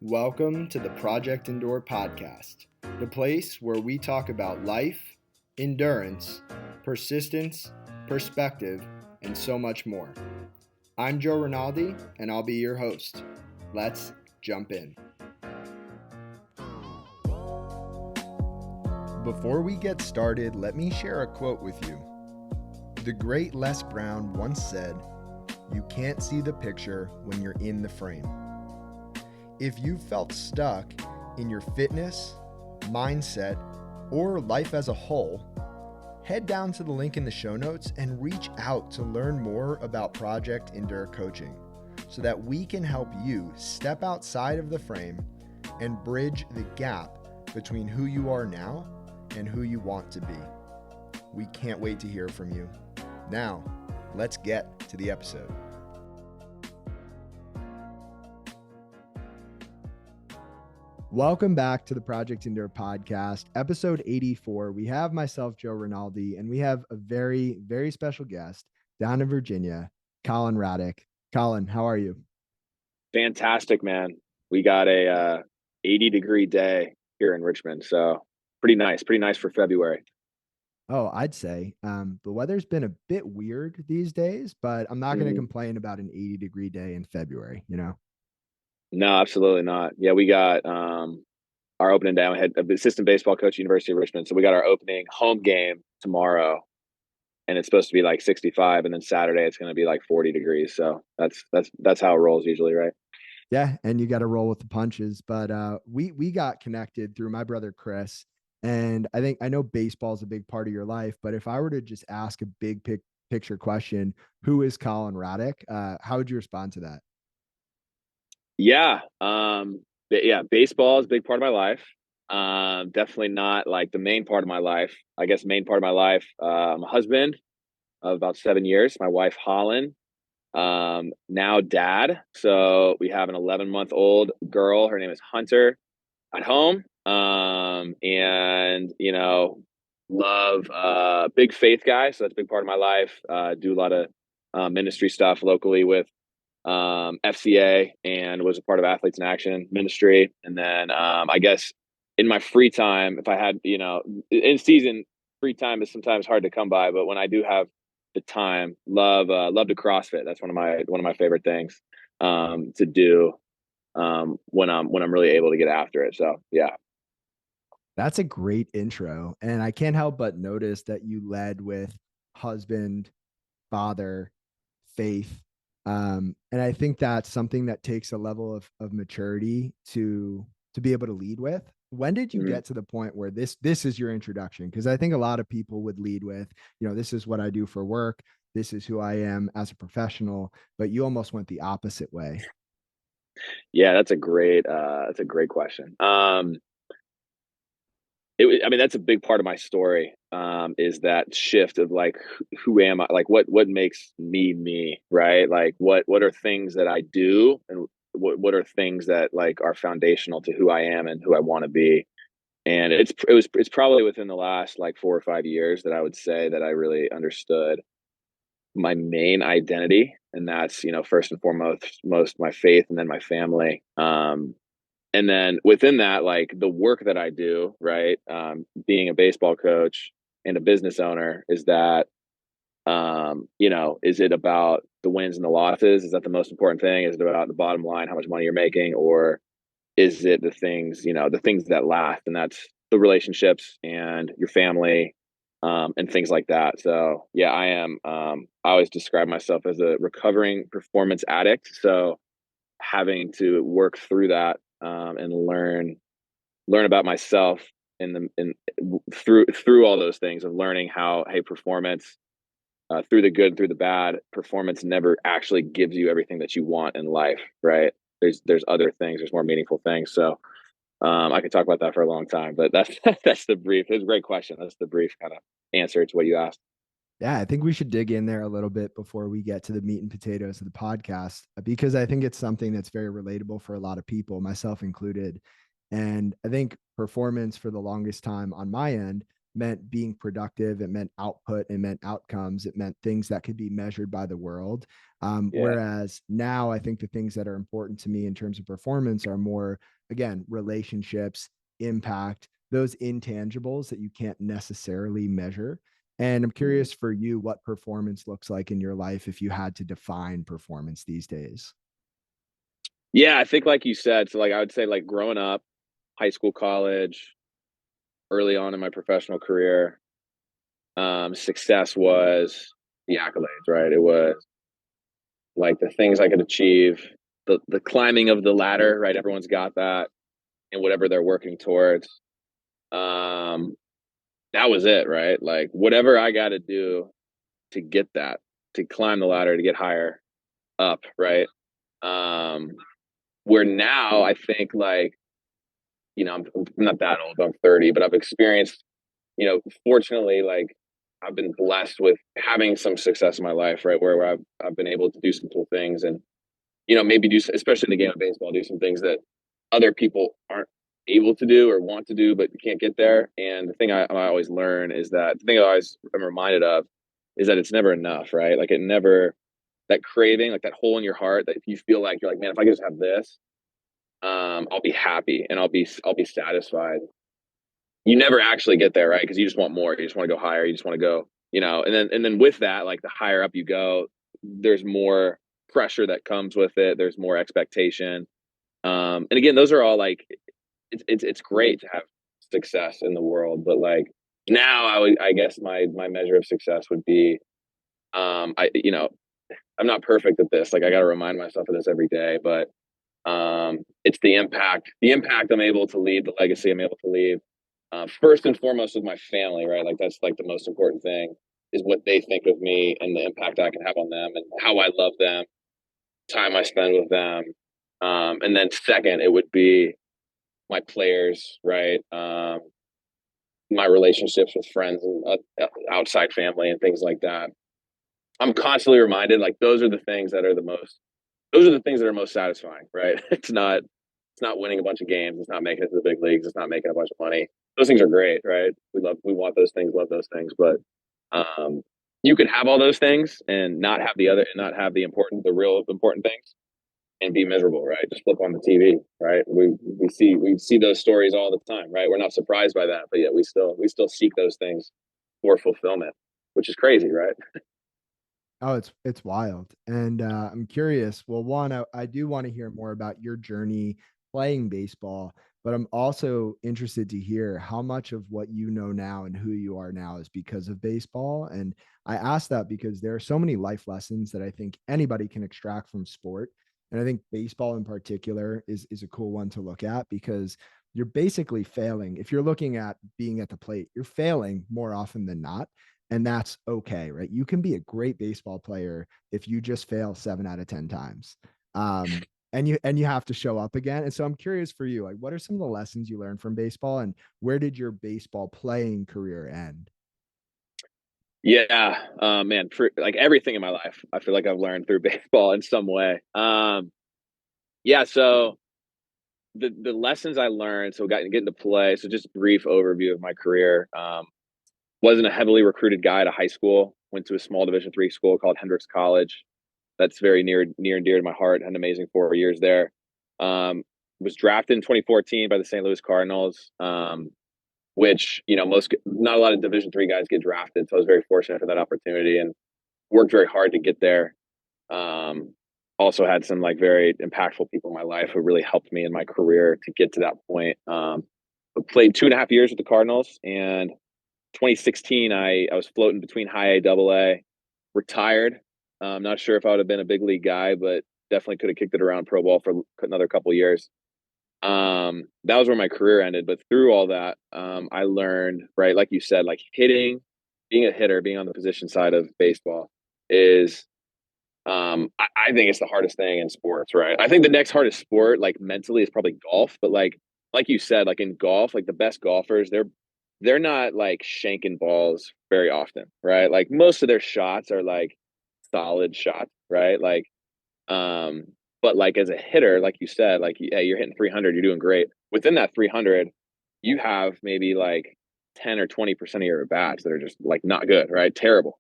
Welcome to the Project Endure podcast, the place where we talk about life, endurance, persistence, perspective, and so much more. I'm Joe Rinaldi, and I'll be your host. Let's jump in. Before we get started, let me share a quote with you. The great Les Brown once said, "You can't see the picture when you're in the frame." If you felt stuck in your fitness, mindset, or life as a whole, head down to the link in the show notes and reach out to learn more about Project Endure Coaching so that we can help you step outside of the frame and bridge the gap between who you are now and who you want to be. We can't wait to hear from you. Now, let's get to the episode. Welcome back to the Project Endure podcast, episode 84. We have myself, Joe Rinaldi, and we have a very, very special guest down in Virginia, Collin Radack. Collin, how are you? Fantastic, man. We got a 80-degree day here in Richmond, so pretty nice for February. Oh, I'd say the weather's been a bit weird these days, but I'm not going to complain about an 80-degree day in February, you know? No, absolutely not. Yeah, we got our opening day. I had an assistant baseball coach at University of Richmond, so we got our opening home game tomorrow, and it's supposed to be like 65, and then Saturday it's going to be like 40 degrees. So that's how it rolls usually, right? Yeah, and you got to roll with the punches. But we got connected through my brother Chris, and I know baseball is a big part of your life. But if I were to just ask a big picture question, who is Collin Radack? How would you respond to that? Yeah. Baseball is a big part of my life. Definitely not like the main part of my life. I guess main part of my life, I'm a husband of about 7 years. My wife, Holland, now dad. So we have an 11-month-old girl. Her name is Hunter at home. And, love, big faith guy. So that's a big part of my life. Do a lot of ministry stuff locally with FCA, and was a part of Athletes in Action ministry. And then I guess in my free time, if I had, in season, free time is sometimes hard to come by, but when I do have the time, love to CrossFit. That's one of my favorite things to do when I'm really able to get after it. So yeah. That's a great intro. And I can't help but notice that you led with husband, father, faith. And I think that's something that takes a level of maturity to be able to lead with. When did you get to the point where this is your introduction? Because I think a lot of people would lead with, this is what I do for work. This is who I am as a professional, but you almost went the opposite way. Yeah, that's a great question. That's a big part of my story, is that shift of like, who am I? Like, what makes me, right? Like, what are things that I do, and what are things that like are foundational to who I am and who I want to be? And it's probably within the last like 4 or 5 years that I would say that I really understood my main identity, and that's first and foremost most my faith, and then my family. And then within that, like the work that I do, right, being a baseball coach and a business owner, is that, is it about the wins and the losses? Is that the most important thing? Is it about the bottom line, how much money you're making? Or is it the things that last? And that's the relationships and your family, and things like that. So yeah, I am, I always describe myself as a recovering performance addict. So having to work through that, and learn about myself through all those things, of learning how, hey, performance, through the good, through the bad, performance never actually gives you everything that you want in life, right? There's other things, there's more meaningful things. So I could talk about that for a long time, but that's the brief. It's a great question. That's the brief kind of answer to what you asked. Yeah, I think we should dig in there a little bit before we get to the meat and potatoes of the podcast, because I think it's something that's very relatable for a lot of people, myself included. And I think performance for the longest time on my end meant being productive. It meant output. It meant outcomes. It meant things that could be measured by the world. Yeah. Whereas now I think the things that are important to me in terms of performance are more, again, relationships, impact, those intangibles that you can't necessarily measure. And I'm Mhm. curious for you what performance looks like in your life if you had to define performance these days. Yeah, I think like you said, so like I would say like growing up, high school, college, early on in my professional career, success was the accolades, right? It was like the things I could achieve, the climbing of the ladder, right? Everyone's got that and whatever they're working towards. Um, that was it, right? Like whatever I got to do to get that, to climb the ladder, to get higher up, right? Um, where now I think like, I'm not that old, I'm 30, but I've experienced, fortunately, like I've been blessed with having some success in my life, right? Where I've been able to do some cool things and, maybe do, especially in the game of baseball, do some things that other people aren't able to do or want to do, but can't get there. And the thing I always learn is that the thing I always am reminded of is that it's never enough, right? Like it never, that craving, like that hole in your heart that if you feel like you're like, man, if I could just have this, I'll be happy and I'll be satisfied. You never actually get there, right? Because you just want more. You just want to go higher. You just want to go, and then with that, like the higher up you go, there's more pressure that comes with it. There's more expectation. And again, those are all like it's great to have success in the world, but like now I guess my measure of success would be I'm not perfect at this. Like I got to remind myself of this every day, but it's the impact I'm able to leave, the legacy I'm able to leave. First and foremost with my family, right? Like that's like the most important thing is what they think of me and the impact I can have on them and how I love them, time I spend with them. And then second, it would be my players, right? My relationships with friends and outside family and things like that. I'm constantly reminded, like those are the things that are the most. Those are the things that are most satisfying, right? It's not winning a bunch of games. It's not making it to the big leagues. It's not making a bunch of money. Those things are great, right? We want those things, love those things, but um, you can have all those things and not have the real important things, and be miserable, right? Just flip on the TV, right? We see those stories all the time, right? We're not surprised by that, but yet we still seek those things for fulfillment, which is crazy, right? Oh, it's wild. And I'm curious. Well, one, I do want to hear more about your journey playing baseball, but I'm also interested to hear how much of what you know now and who you are now is because of baseball. And I ask that because there are so many life lessons that I think anybody can extract from sport. And I think baseball in particular is a cool one to look at because you're basically failing. If you're looking at being at the plate, you're failing more often than not, and that's okay, right? You can be a great baseball player if you just fail 7 out of 10 times. And you have to show up again. And so I'm curious for you, like what are some of the lessons you learned from baseball and where did your baseball playing career end? Yeah, man, for like everything in my life, I feel like I've learned through baseball in some way. Yeah, so the lessons I learned, so getting to play. So just brief overview of my career. Wasn't a heavily recruited guy at a high school. Went to a small Division III school called Hendrix College. That's very near and dear to my heart. Had an amazing 4 years there. Was drafted in 2014 by the St. Louis Cardinals. Which most not a lot of Division III guys get drafted, so I was very fortunate for that opportunity and worked very hard to get there. Um, Also had some like very impactful people in my life who really helped me in my career to get to that point. Played 2.5 years with the Cardinals, and 2016 I was floating between high A, double A, retired. I'm not sure if I would have been a big league guy, but definitely could have kicked it around pro ball for another couple years. That was where my career ended. But through all that, I learned, right, like you said, like hitting, being a hitter, being on the position side of baseball is, I think it's the hardest thing in sports, right? I think the next hardest sport, like mentally, is probably golf. But like you said, like in golf, like the best golfers, they're not like shanking balls very often, right? Like most of their shots are like solid shots, right? Um, but like as a hitter, like you said, like yeah, you're hitting 300, you're doing great. Within that 300, you have maybe like 10 or 20% of your at bats that are just like not good, right? Terrible.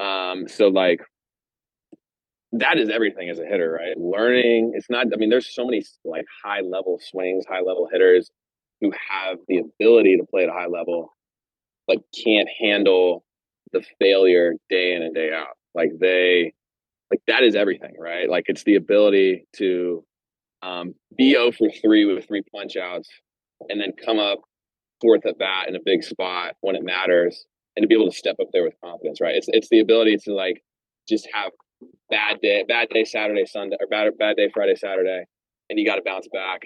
So like that is everything as a hitter, right? Learning, it's not, I mean, there's so many like high level swings, high level hitters who have the ability to play at a high level, but can't handle the failure day in and day out. Like that is everything, right? Like it's the ability to be 0 for 3 with 3 punch outs and then come up fourth at bat in a big spot when it matters and to be able to step up there with confidence, right? It's the ability to like just have bad day Saturday, Sunday, or bad day Friday, Saturday, and you got to bounce back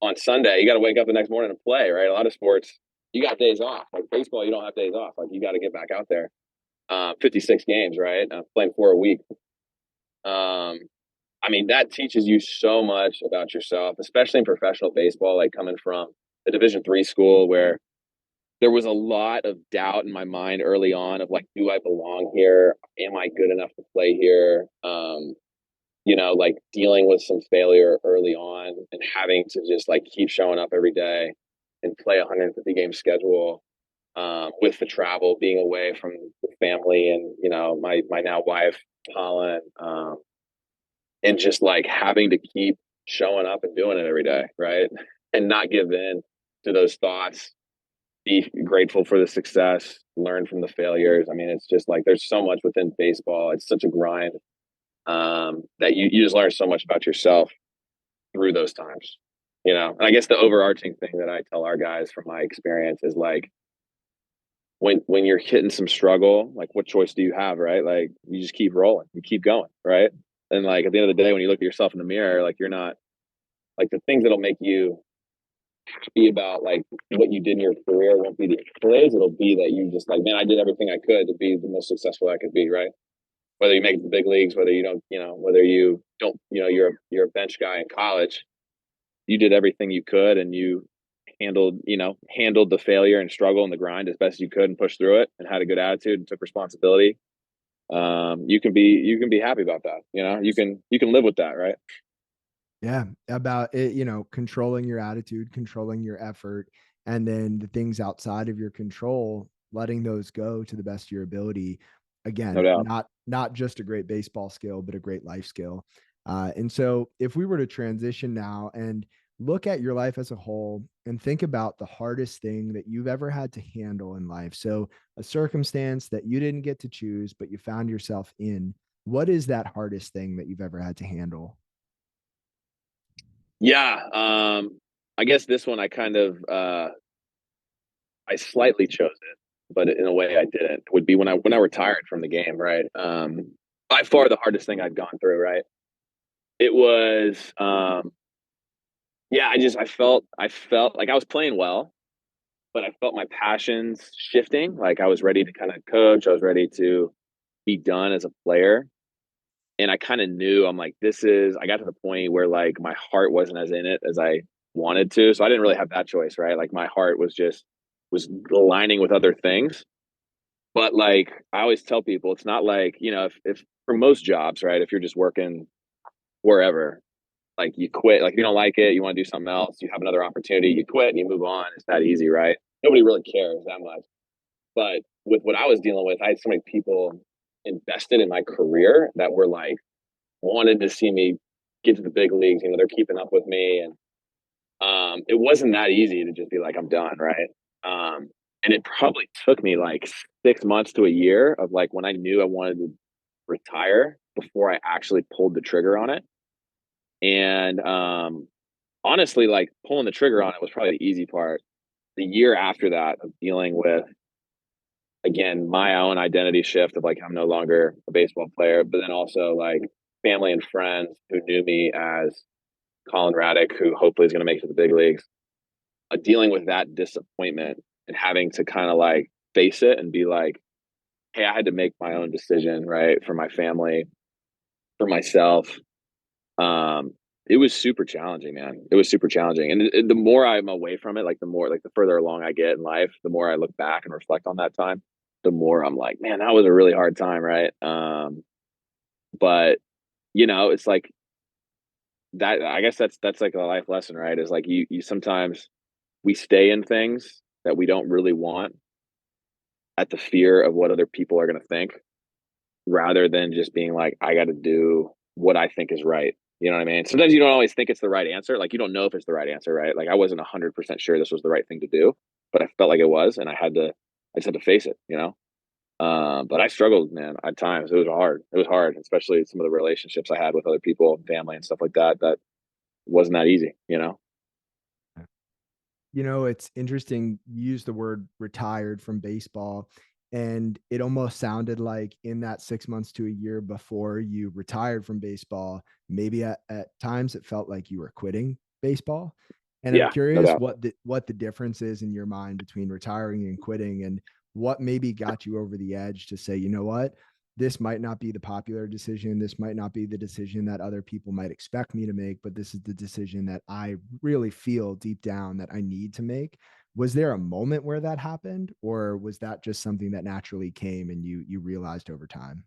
on Sunday. You got to wake up the next morning and play, right? A lot of sports, you got days off. Like baseball, you don't have days off. Like you got to get back out there. 56 games, right? Playing 4 a week. Um, I mean, that teaches you so much about yourself, especially in professional baseball, like coming from a Division III school where there was a lot of doubt in my mind early on of like, do I belong here? Am I good enough to play here? Like dealing with some failure early on and having to just like keep showing up every day and play a 150 game schedule with the travel, being away from the family and, my now wife, Collin, and just like having to keep showing up and doing it every day, right? And not give in to those thoughts, be grateful for the success, learn from the failures. I mean, it's just like there's so much within baseball. It's such a grind that you just learn so much about yourself through those times, And I guess the overarching thing that I tell our guys from my experience is like when you're hitting some struggle, like what choice do you have, right? Like you just keep rolling, you keep going, right? And like at the end of the day, when you look at yourself in the mirror, like you're not like the things that'll make you happy about like what you did in your career won't be the accolades. It'll be that you just like, man, I did everything I could to be the most successful I could be, right? Whether you make it to the big leagues, whether you don't, whether you don't, you're a bench guy in college, you did everything you could and you handled the failure and struggle and the grind as best you could and pushed through it and had a good attitude and took responsibility. You can be happy about that. You can live with that, right? Yeah, about it, controlling your attitude, controlling your effort, and then the things outside of your control, letting those go to the best of your ability. No Again, doubt. not just a great baseball skill, but a great life skill. And so, if we were to transition now and look at your life as a whole and think about the hardest thing that you've ever had to handle in life, so a circumstance that you didn't get to choose, but you found yourself in. What is that hardest thing that you've ever had to handle? Yeah. I guess this one I slightly chose it, but in a way I didn't. Would be when I retired from the game, right? By far the hardest thing I'd gone through, right? It was yeah, I felt like I was playing well, but I felt my passions shifting. Like I was ready to kind of coach, I was ready to be done as a player. And I kind of knew I'm like, I got to the point where like my heart wasn't as in it as I wanted to. So I didn't really have that choice, right? Like my heart was aligning with other things. But like I always tell people, it's not like, if for most jobs, right, if you're just working wherever, like you quit, like if you don't like it, you want to do something else, you have another opportunity, you quit and you move on. It's that easy, right? Nobody really cares that much. But with what I was dealing with, I had so many people invested in my career that were like wanted to see me get to the big leagues. They're keeping up with me, and it wasn't that easy to just be like, I'm done, right? And it probably took me like 6 months to a year of like when I knew I wanted to retire before I actually pulled the trigger on it. And honestly, like pulling the trigger on it was probably the easy part. The year after that of dealing with again my own identity shift of like I'm no longer a baseball player, but then also like family and friends who knew me as Collin Radack, who hopefully is going to make it to the big leagues, dealing with that disappointment and having to kind of like face it and be like, hey, I had to make my own decision, right? For my family, for myself. Um, it was super challenging, man. It was super challenging. And the more I'm away from it, like the more, like the further along I get in life, the more I look back and reflect on that time, the more I'm like, man, that was a really hard time, right? But it's like that. I guess that's like a life lesson, right? Is like you sometimes we stay in things that we don't really want at the fear of what other people are going to think rather than just being like, I got to do what I think is right. You know what I mean? Sometimes you don't always think it's the right answer. Like you don't know if it's the right answer, right? Like I wasn't 100% sure this was the right thing to do, but I felt like it was, and I just had to face it, you know? But I struggled, man, at times. It was hard. It was hard, especially some of the relationships I had with other people and family and stuff like that. That wasn't that easy, you know? You know, it's interesting. You used the word retired from baseball, and it almost sounded like in that 6 months to a year before you retired from baseball, maybe at times it felt like you were quitting baseball. And I'm Yeah, no curious doubt. what the difference is in your mind between retiring and quitting, and what maybe got you over the edge to say, you know what, this might not be the popular decision. This might not be the decision that other people might expect me to make, but this is the decision that I really feel deep down that I need to make. Was there a moment where that happened, or was that just something that naturally came and you realized over time?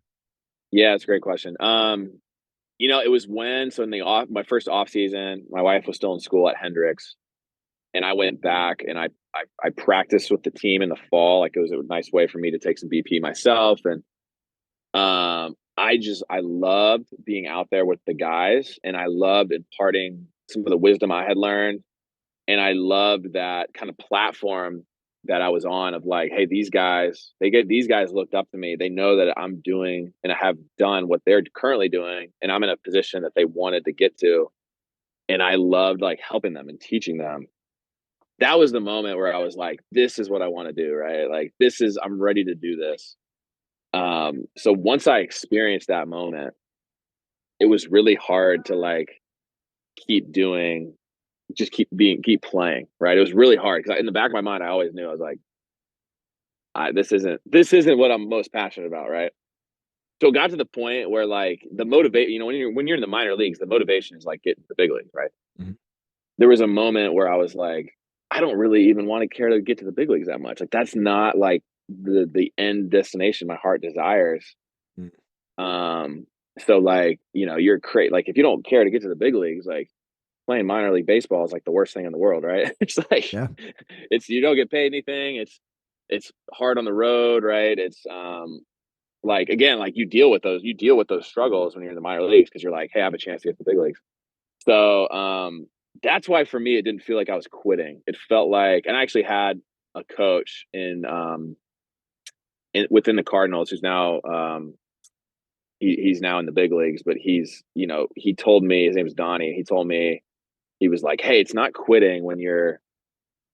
Yeah, it's a great question. It was in the off my first off season, my wife was still in school at Hendrix, and I went back and I practiced with the team in the fall. Like it was a nice way for me to take some BP myself, and I loved being out there with the guys, and I loved imparting some of the wisdom I had learned, and I loved that kind of platform that I was on of like, hey, these guys looked up to me. They know that I'm doing and I have done what they're currently doing, and I'm in a position that they wanted to get to, and I loved like helping them and teaching them. That was the moment where I was like, this is what I want to do, right? Like I'm ready to do this. So once I experienced that moment, it was really hard to like keep doing, just keep playing, right? It was really hard because in the back of my mind, I always knew I was like, this isn't what I'm most passionate about, right? So it got to the point where like the motivate, when you're in the minor leagues, the motivation is like getting to the big leagues, right? Mhm. There was a moment where I was like, I don't really even want to care to get to the big leagues that much. Like that's not like the end destination my heart desires. Mm. Um, so like, you're like if you don't care to get to the big leagues, like playing minor league baseball is like the worst thing in the world, right? It's like Yeah. it's you don't get paid anything. It's hard on the road, right? It's like again, like you deal with those struggles when you're in the minor leagues because you're like, hey, I have a chance to get to the big leagues. So that's why for me it didn't feel like I was quitting. It felt like, and I actually had a coach within the Cardinals who's now he's now in the big leagues, but he told me his name is Donnie. He told me he was like, hey, it's not quitting when you're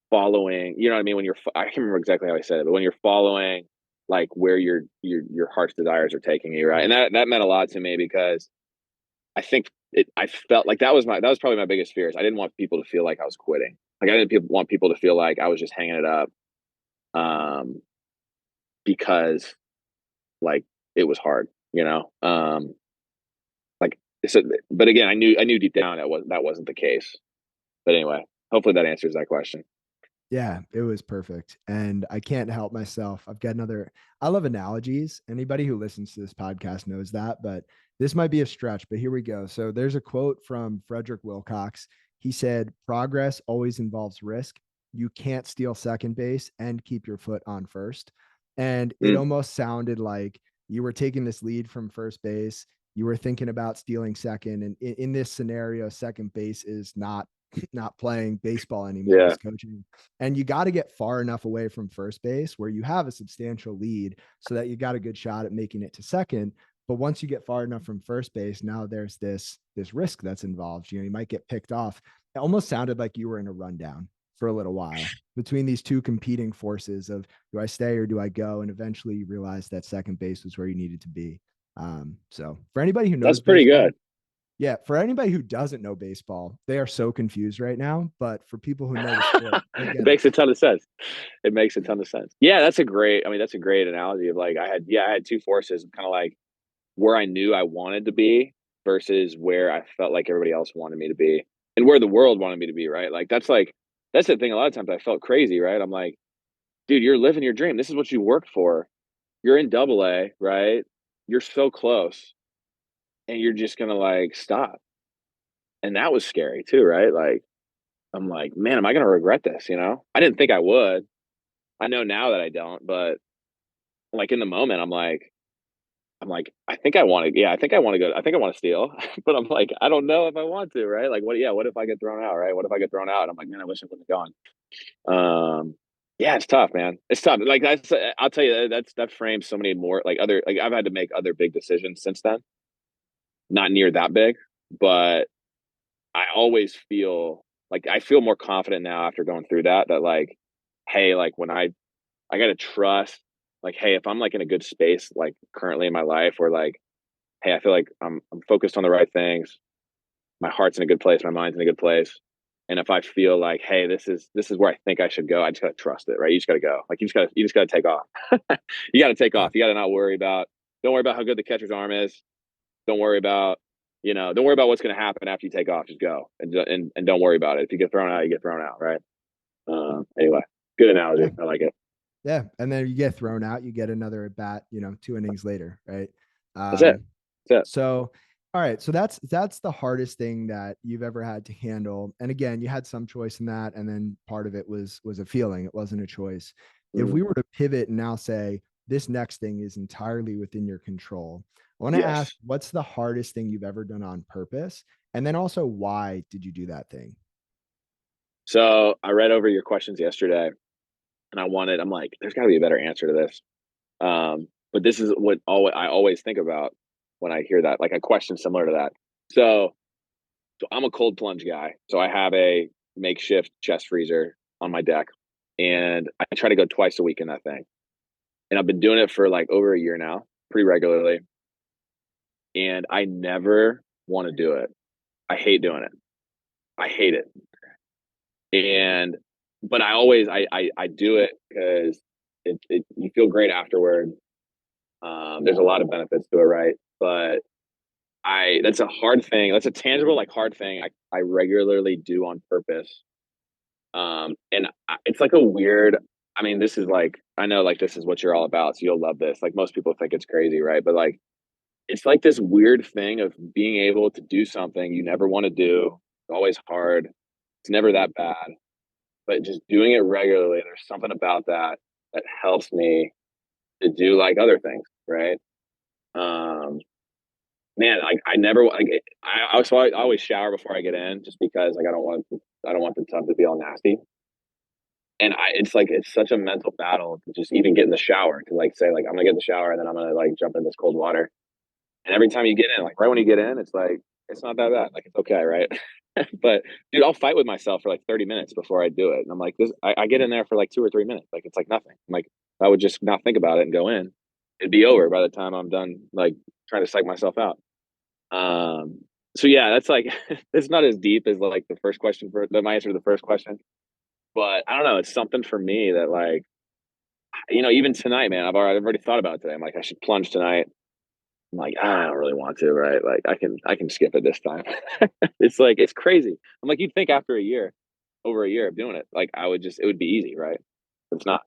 following, you know what I mean? I can't remember exactly how I said it, but when you're following like where your heart's desires are taking you, right? And that meant a lot to me because I felt like that was probably my biggest fears. I didn't want people to feel like I was quitting. Like I didn't want people to feel like I was just hanging it up, um, because like it was hard, you know. Like so, but again, I knew deep down that wasn't the case. But anyway, hopefully that answers that question. Yeah, it was perfect. And I can't help myself. I love analogies. Anybody who listens to this podcast knows that, but this might be a stretch, but here we go. So there's a quote from Frederick Wilcox. He said, progress always involves risk. You can't steal second base and keep your foot on first. And it Mm, almost sounded like you were taking this lead from first base. You were thinking about stealing second. And in this scenario, second base is not playing baseball anymore. yeah, He's coaching, and you got to get far enough away from first base where you have a substantial lead so that you got a good shot at making it to second. But once you get far enough from first base, now there's this risk that's involved. You might get picked off. It almost sounded like you were in a rundown for a little while between these two competing forces of do I stay or do I go? And eventually you realize that second base was where you needed to be. So for anybody who that's knows pretty good. baseball, yeah, for anybody who doesn't know baseball, they are so confused right now. But for people who know the sport, they It get it. makes a ton of sense. It makes a ton of sense. Yeah, that's a great analogy of like I had two forces, kind of like where I knew I wanted to be versus where I felt like everybody else wanted me to be and where the world wanted me to be, right? That's the thing. A lot of times I felt crazy, right? I'm like, dude, you're living your dream. This is what you worked for. You're in double A, right? You're so close and you're just gonna like stop. And that was scary too, right? Like I'm like, man, am I gonna regret this? I didn't think I would. I know now that I don't, but like in the moment, I'm like, I'm like, I think I want to, yeah, I think I want to go, I think I want to steal, but I'm like, I don't know if I want to, right? Like, what, yeah, what if I get thrown out, right? What if I get thrown out? I'm like, man, I wish I wouldn't have gone. Yeah, it's tough, man. It's tough. Like that's, I'll tell you, that frames so many more, like other, like I've had to make other big decisions since then, not near that big, but I always feel like I feel more confident now after going through that, that like, hey, like when I got to trust, like, hey, if I'm like in a good space, like currently in my life, where like, hey, I feel like I'm focused on the right things. My heart's in a good place. My mind's in a good place. And if I feel like, hey, this is where I think I should go, I just gotta trust it, right? You just gotta go. Like you just gotta take off. You gotta take Yeah. off. You gotta not worry about. Don't worry about how good the catcher's arm is. Don't worry about don't worry about what's gonna happen after you take off. Just go and don't worry about it. If you get thrown out, you get thrown out, right? Anyway, good Yeah. analogy. I like it. Yeah. And then you get thrown out, you get another at bat, 2 innings later, right? That's it. Um, That's it. so all right, so that's the hardest thing that you've ever had to handle. And again, you had some choice in that, and then part of it was a feeling. It wasn't a choice. If Mhm. we were to pivot and now say this next thing is entirely within your control, I want to ask, Yes. what's the hardest thing you've ever done on purpose? And then also, why did you do that thing? So I read over your questions yesterday, and I'm like, there's got to be a better answer to this. But this is what I always think about when I hear that, like a question similar to that. So, so I'm a cold plunge guy. So I have a makeshift chest freezer on my deck, and I try to go twice a week in that thing. And I've been doing it for like over a year now, pretty regularly. And I never want to do it. I hate doing it. I hate it. And but I do it because you feel great afterward. There's a lot of benefits to it, right? But I that's a hard thing. That's a tangible, like hard thing. I regularly do on purpose. And it's like a weird. I mean, this is like I know like this is what you're all about, so you'll love this. Like most people think it's crazy, right? But like it's like this weird thing of being able to do something you never want to do. It's always hard. It's never that bad, but just doing it regularly. There's something about that that helps me to do like other things, right? Um, Man, like I never like I always shower before I get in just because like I don't want the tub to be all nasty. And it's like it's such a mental battle to just even get in the shower to like say like I'm gonna get in the shower and then I'm gonna like jump in this cold water. And every time you get in, like right when you get in, it's like it's not that bad. Like it's okay, right? But dude, I'll fight with myself for like 30 minutes before I do it. And I'm like, I get in there for like 2 or 3 minutes. Like it's like nothing. I'm like, if I would just not think about it and go in, it'd be over by the time I'm done like trying to psych myself out. Um, so yeah, that's like it's not as deep as like the first question for my answer to the first question, but I don't know. It's something for me that like even tonight, man. I've already thought about it today. I'm like, I should plunge tonight. I'm like, I don't really want to, right? Like, I can skip it this time. It's like it's crazy. I'm like, you'd think after over a year of doing it, like it would be easy, right? It's not.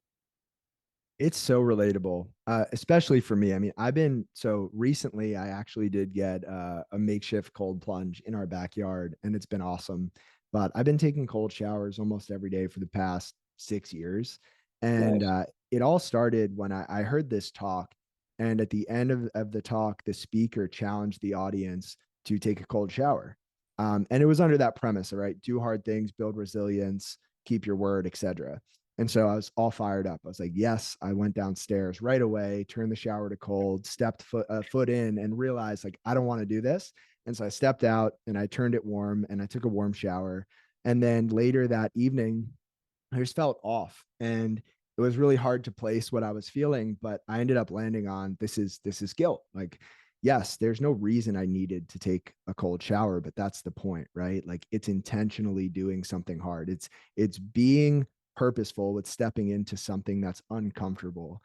It's so relatable, especially for me. I mean, I've been so recently, I actually did get a makeshift cold plunge in our backyard, and it's been awesome. But I've been taking cold showers almost every day for the past 6 years. And Nice. it all started when I heard this talk. And at the end of the talk, the speaker challenged the audience to take a cold shower. And it was under that premise, all right, do hard things, build resilience, keep your word, etc. And so I was all fired up. I was like, yes, I went downstairs right away, turned the shower to cold, stepped foot in and realized like, I don't want to do this. And so I stepped out and I turned it warm and I took a warm shower. And then later that evening, I just felt off and it was really hard to place what I was feeling, but I ended up landing on this is guilt. Like, yes, there's no reason I needed to take a cold shower, but that's the point, right? Like it's intentionally doing something hard. It's being purposeful with stepping into something that's uncomfortable,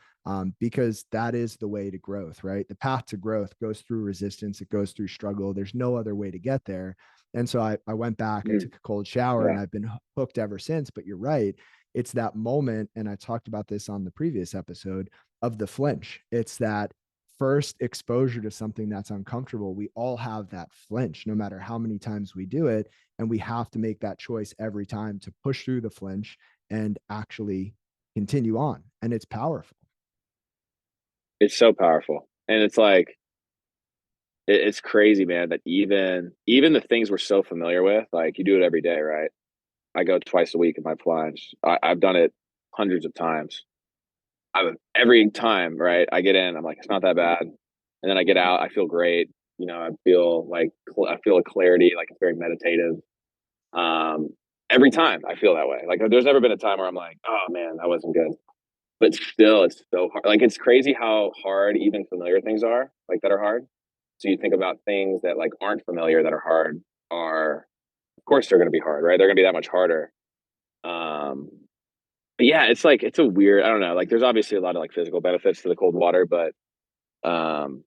because that is the way to growth, right? The path to growth goes through resistance, it goes through struggle. There's no other way to get there. And so I went back, I Mm, took a cold shower and yeah, I've been hooked ever since. But you're right. It's that moment. And I talked about this on the previous episode of the flinch. It's that first exposure to something that's uncomfortable. We all have that flinch, no matter how many times we do it. And we have to make that choice every time to push through the flinch and actually continue on. And it's powerful. it's so powerful. And it's like it's crazy, man, that even the things we're so familiar with, like you do it every day, right? I go twice a week in my plunge. I've done it hundreds of times. Every time, right? I get in, I'm like, it's not that bad, and then I get out, I feel great. I feel like I feel a clarity, like it's very meditative. Um, every time I feel that way. Like there's never been a time where I'm like, oh man, that wasn't good. But still, it's so hard. Like it's crazy how hard even familiar things are, like that are hard. So you think about things that like aren't familiar that are hard are, of course, they're going to be hard, right? They're going to be that much harder. Um, but yeah, it's like it's a weird. I don't know. Like there's obviously a lot of like physical benefits to the cold water, but um,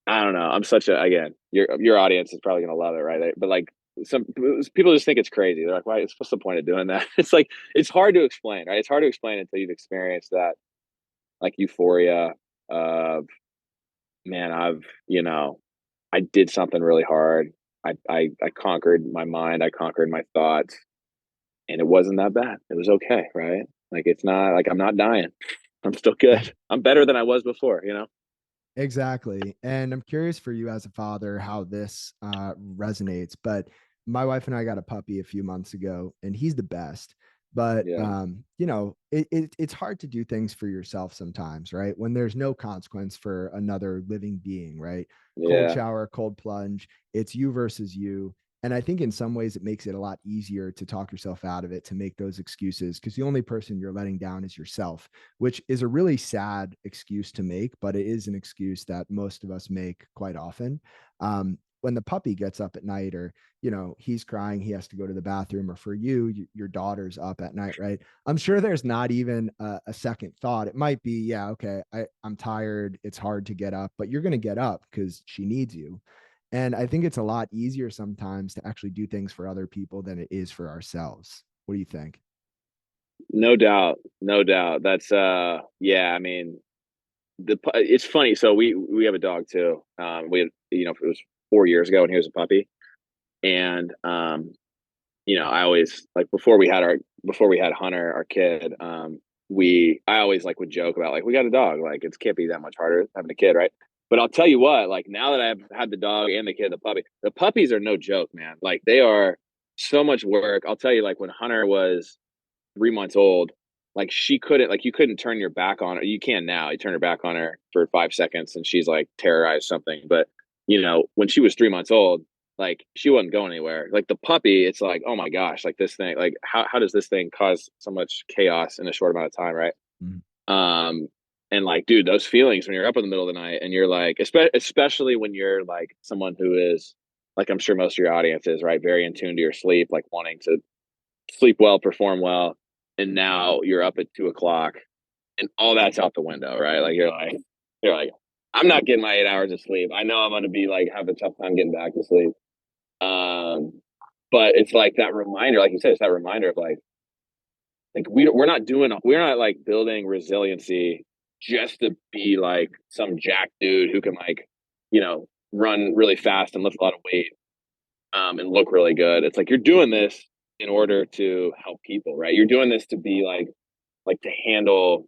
I don't know. I'm such a again. Your audience is probably going to love it, right? But like some people just think it's crazy. They're like, "Why? What's the point of doing that?" It's like it's hard to explain, right? It's hard to explain until you've experienced that like euphoria of man, I did something really hard. I conquered my mind, I conquered my thoughts, and it wasn't that bad. It was okay, right? Like it's not like I'm not dying. I'm still good. I'm better than I was before. Exactly. And I'm curious for you as a father how this resonates. But my wife and I got a puppy a few months ago, and he's the best. But Yeah. it's hard to do things for yourself sometimes, right? When there's no consequence for another living being, right? Cold Yeah. shower, cold plunge, it's you versus you. And I think in some ways it makes it a lot easier to talk yourself out of it, to make those excuses, because the only person you're letting down is yourself, which is a really sad excuse to make, but it is an excuse that most of us make quite often. When the puppy gets up at night, or he's crying, he has to go to the bathroom, or for you, your daughter's up at night, right? I'm sure there's not even a second thought. It might be, yeah, okay, I'm tired, it's hard to get up, but you're going to get up because she needs you. And I think it's a lot easier sometimes to actually do things for other people than it is for ourselves. What do you think? No doubt. No doubt. That's yeah, I mean, it's funny. So we have a dog too. We had, it was 4 years ago and he was a puppy. And I always like before we had Hunter, our kid, I always like would joke about like we got a dog, like it can't be that much harder having a kid, right? But I'll tell you what, like now that I've had the dog and the kid, the puppies are no joke, man. Like they are so much work. I'll tell you, like when Hunter was 3 months old, like she couldn't, like you couldn't turn your back on her. You can now. You turn her back on her for 5 seconds and she's like terrorized something. But when she was 3 months old, like she wasn't going anywhere. Like the puppy, it's like, oh my gosh, like this thing, like how does this thing cause so much chaos in a short amount of time, right? Mhm. Um, and like, dude, those feelings when you're up in the middle of the night and you're like, especially when you're like someone who is like, I'm sure most of your audience is, right, very in tune to your sleep, like wanting to sleep well, perform well, and now you're up at 2 o'clock and all that's out the window, right? Like you're like, I'm not getting my 8 hours of sleep. I know I'm gonna be like have a tough time getting back to sleep. Um, but it's like that reminder, like you said, it's that reminder of like we're not like building resiliency just to be like some jack dude who can like, run really fast and lift a lot of weight and look really good. It's like you're doing this in order to help people, right? You're doing this to be like to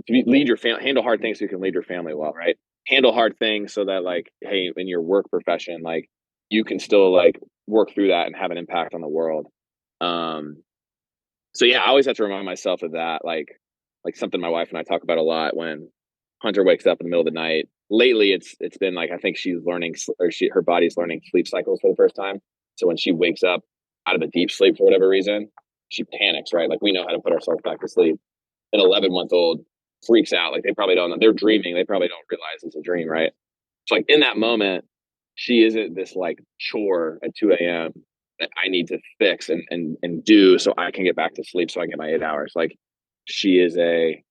lead your family, handle hard things so you can lead your family well, right? Handle hard things so that like, hey, in your work profession, like you can still like work through that and have an impact on the world. Um, so yeah, I always have to remind myself of that, like something my wife and I talk about a lot when Hunter wakes up in the middle of the night. Lately, it's been like I think she's learning, or her body's learning sleep cycles for the first time. So when she wakes up out of a deep sleep for whatever reason, she panics, right? Like we know how to put ourselves back to sleep. An 11-month-old freaks out, like they probably don't know they're dreaming. They probably don't realize it's a dream, right? So like in that moment, she isn't this like chore at 2 a.m. that I need to fix and do so I can get back to sleep so I get my 8 hours. Like she is a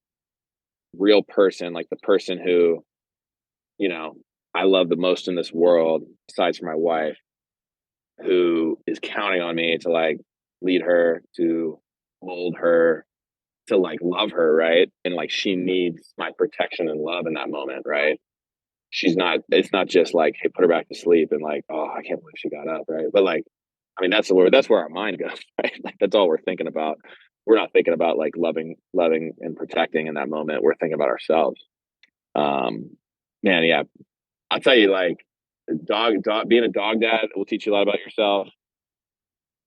real person, like the person who, you know, I love the most in this world, besides for my wife, who is counting on me to like lead her, to mold her, to like love her, right? And like she needs my protection and love in that moment, right? It's not just like, hey, put her back to sleep and like, oh, I can't believe she got up, right? But like, I mean, that's where our mind goes, right? Like that's all we're thinking about. We're not thinking about like loving and protecting in that moment. We're thinking about ourselves. Um, Man, yeah. I'll tell you, like, being a dog dad will teach you a lot about yourself.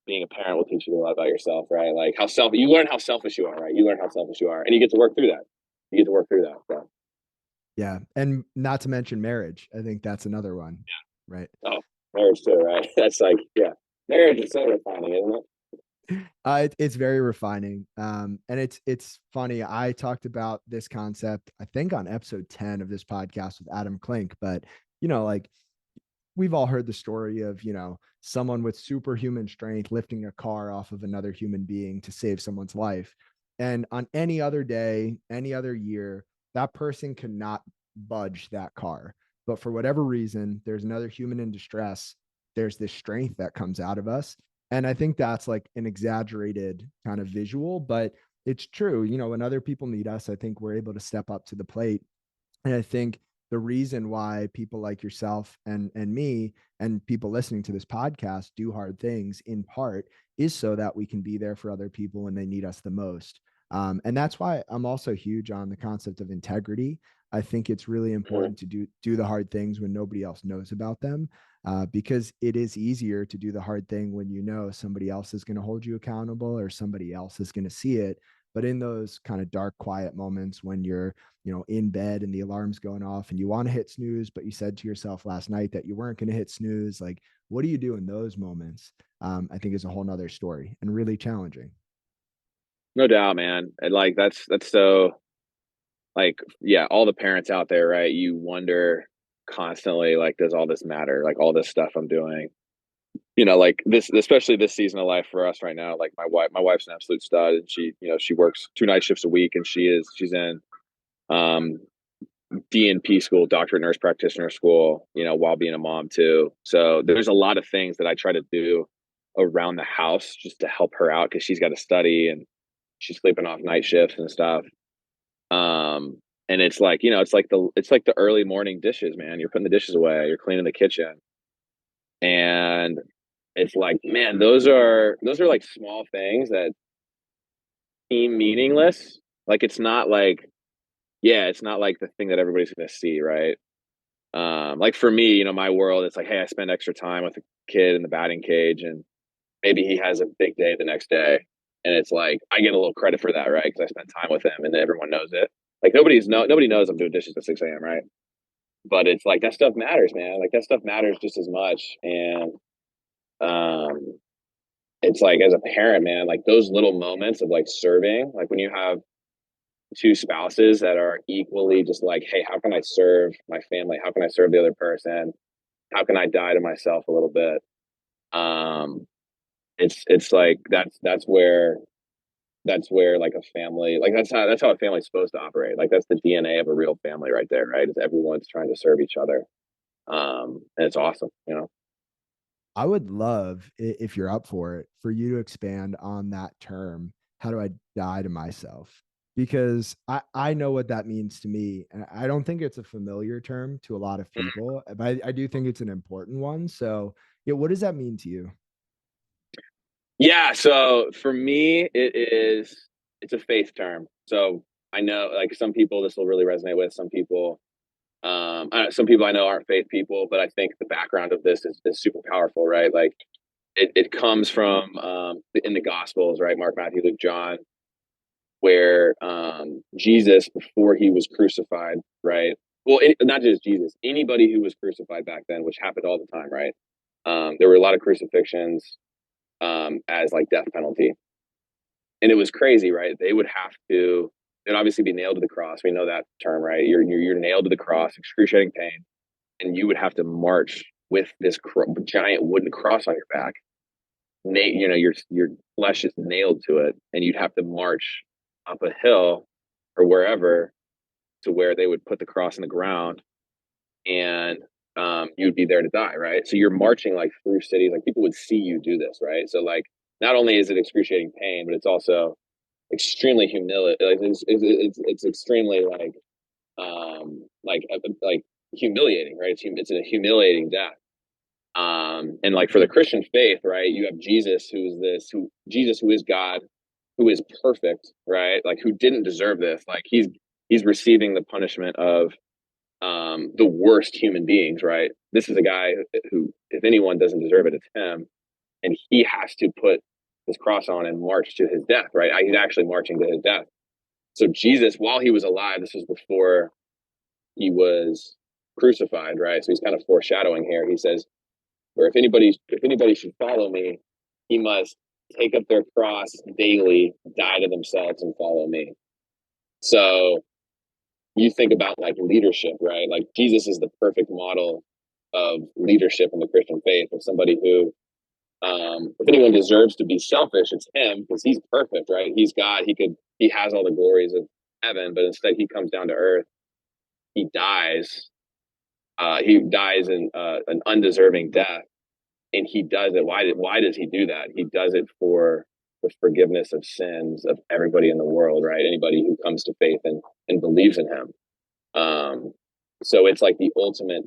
Being a parent will teach you a lot about yourself, right? Like you learn how selfish you are, right? You learn how selfish you are, and you get to work through that. You get to work through that. So, Yeah, and not to mention marriage. I think that's another one, right? oh, marriage too, right? That's like, yeah, marriage is so refining, isn't it? It's very refining, and it's funny. I talked about this concept, I think, on episode 10 of this podcast with Adam Klink. But like we've all heard the story of someone with superhuman strength lifting a car off of another human being to save someone's life, and on any other day, any other year, that person cannot budge that car. But for whatever reason, there's another human in distress. There's this strength that comes out of us, and I think that's like an exaggerated kind of visual, but it's true. When other people need us, I think we're able to step up to the plate. And I think the reason why people like yourself and me and people listening to this podcast do hard things in part is so that we can be there for other people when they need us the most. And that's why I'm also huge on the concept of integrity. I think it's really Mm. important to do the hard things when nobody else knows about them, because it is easier to do the hard thing when somebody else is going to hold you accountable or somebody else is going to see it. But in those kind of dark, quiet moments when you're in bed and the alarm's going off and you want to hit snooze, but you said to yourself last night that you weren't going to hit snooze. Like, what do you do in those moments? I think is a whole nother story and really challenging. No doubt, man. And like that's so like, yeah, all the parents out there, right? You wonder constantly, like, does all this matter? Like all this stuff I'm doing, like this, especially this season of life for us right now. Like my wife's an absolute stud, and she works 2 night shifts a week, and she's in um DNP school, doctorate nurse practitioner school, while being a mom too. So there's a lot of things that I try to do around the house just to help her out because she's got to study and she's sleeping off night shifts and stuff. Um, and it's like, it's like the early morning dishes, man. You're putting the dishes away, you're cleaning the kitchen, and it's like, man, those are like small things that seem meaningless. Like it's not like, yeah, it's not like the thing that everybody's gonna see, right? Like for me, my world, it's like, hey, I spend extra time with a kid in the batting cage, and maybe he has a big day the next day, and it's like I get a little credit for that, right? Because I spent time with him, and everyone knows it. Like nobody knows I'm doing dishes at 6 a.m., right? But it's like that stuff matters, man. Like that stuff matters just as much, and um, it's like as a parent, man, like those little moments of like serving, like when you have two spouses that are equally just like, hey, how can I serve my family? How can I serve the other person? How can I die to myself a little bit? Um, it's like that's where like a family, like that's how a family's supposed to operate. Like that's the DNA of a real family right there, right? Is everyone's trying to serve each other. And it's awesome. I would love, if you're up for it, for you to expand on that term. How do I die to myself? Because I know what that means to me. And I don't think it's a familiar term to a lot of people, but I do think it's an important one. So, yeah, what does that mean to you? Yeah, so for me, it's a faith term. So I know like some people this will really resonate with. Some people, some people I know aren't faith people, but I think the background of this is super powerful, right? Like it comes from in the Gospels, right? Mark, Matthew, Luke, John, where Jesus before he was crucified, right? Well, not just Jesus, anybody who was crucified back then, which happened all the time, right? There were a lot of crucifixions as like death penalty, and it was crazy, right? They'd obviously be nailed to the cross. We know that term, right? You're nailed to the cross, excruciating pain, and you would have to march with this giant wooden cross on your back. Your flesh is nailed to it, and you'd have to march up a hill or wherever to where they would put the cross in the ground, and you'd be there to die, right? So you're marching like through cities, like people would see you do this, right? So like not only is it excruciating pain, but it's also extremely humiliating. Like it's extremely like humiliating, right? It's a humiliating death. And like for the Christian faith, right? You have Jesus, who is God, who is perfect, right? Like who didn't deserve this. Like he's receiving the punishment of the worst human beings, right? This is a guy who, if anyone doesn't deserve it, it's him. And he has to put his cross on and march to his death, right? He's actually marching to his death. So Jesus, while he was alive, this was before he was crucified, right? So he's kind of foreshadowing here. He says, or if anybody should follow me, he must take up their cross daily, die to themselves, and follow me. So you think about like leadership, right? Like Jesus is the perfect model of leadership in the Christian faith, of somebody who, if anyone deserves to be selfish, it's him, because he's perfect, right? He's God. He has all the glories of heaven, but instead he comes down to earth. He dies. He dies in an undeserving death, and he does it. Why does he do that? He does it for the forgiveness of sins of everybody in the world, right? Anybody who comes to faith and believes in him. Um, so it's like the ultimate,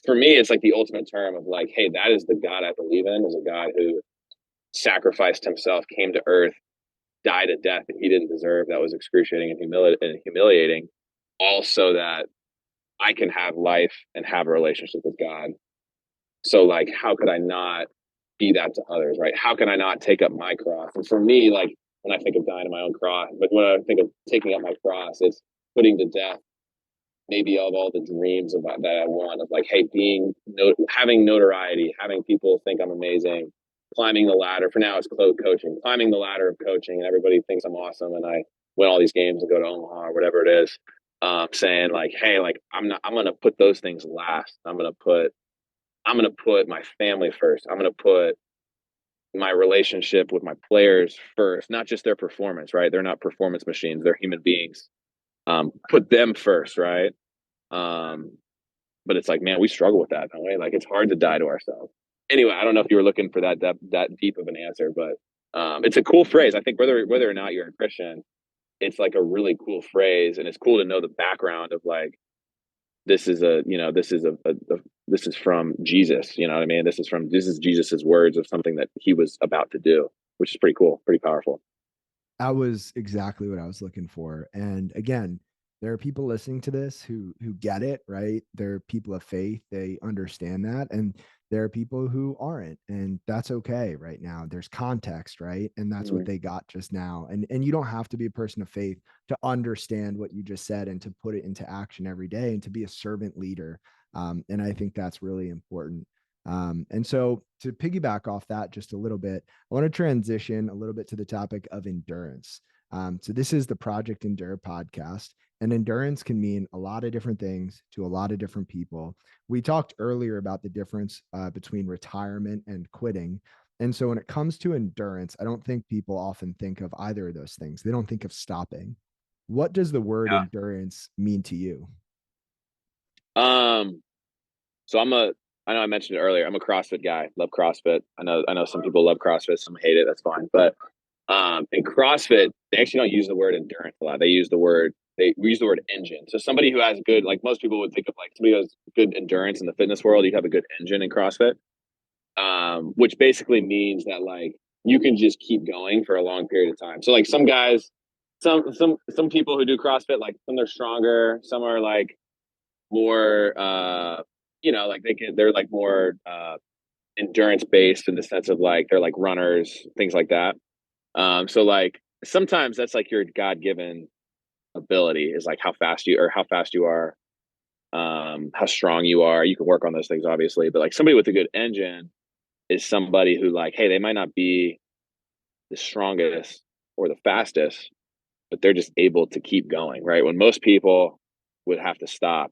for me, it's like the ultimate term of like, hey, that is the God I believe in, is a God who sacrificed himself, came to earth, died a death that he didn't deserve, that was excruciating and humiliating, all so that I can have life and have a relationship with God. So like, how could I not be that to others, right? How can I not take up my cross? And for me, like when I think of dying on my own cross, but when I think of taking up my cross, it's putting to death maybe of all the dreams about that I want, of like, hey, having notoriety, having people think I'm amazing, climbing the ladder. For now, it's coaching, climbing the ladder of coaching, and everybody thinks I'm awesome, and I win all these games and go to Omaha or whatever it is. Saying like, hey, like I'm gonna put those things last. I'm gonna put my family first. I'm gonna put my relationship with my players first, not just their performance, right? They're not performance machines, they're human beings. Put them first, right? Um, but it's like, man, we struggle with that, don't we? Like, it's hard to die to ourselves. Anyway, I don't know if you were looking for that deep of an answer, but it's a cool phrase. I think whether or not you're a Christian, it's like a really cool phrase, and it's cool to know the background of like, this is a you know this is from Jesus. You know what I mean? This is Jesus's words of something that he was about to do, which is pretty cool, pretty powerful. That was exactly what I was looking for. And again, there are people listening to this who get it, right? They're people of faith, they understand that. And there are people who aren't, and that's okay right now. There's context, right? And that's what Mhm. they got just now. And you don't have to be a person of faith to understand what you just said and to put it into action every day and to be a servant leader. And I think that's really important. And so to piggyback off that just a little bit, I want to transition a little bit to the topic of endurance. So this is the Project Endure podcast, and endurance can mean a lot of different things to a lot of different people. We talked earlier about the difference between retirement and quitting. And so when it comes to endurance, I don't think people often think of either of those things. They don't think of stopping. What does the word endurance mean to you? Um, so I know I mentioned it earlier. I'm a CrossFit guy. Love CrossFit. I know some people love CrossFit, some hate it. That's fine. But in CrossFit, they actually don't use the word endurance a lot. We use the word engine. So somebody who has good, like most people would think of like somebody who has good endurance in the fitness world, you'd have a good engine in CrossFit. Which basically means that like you can just keep going for a long period of time. So like some guys, some people who do CrossFit, like some are stronger, some are like more like they're like more endurance based in the sense of like they're like runners, things like that. So like sometimes that's like your God given ability, is like how fast you are, how strong you are. You can work on those things obviously, but like somebody with a good engine is somebody who like, hey, they might not be the strongest or the fastest, but they're just able to keep going, right? When most people would have to stop,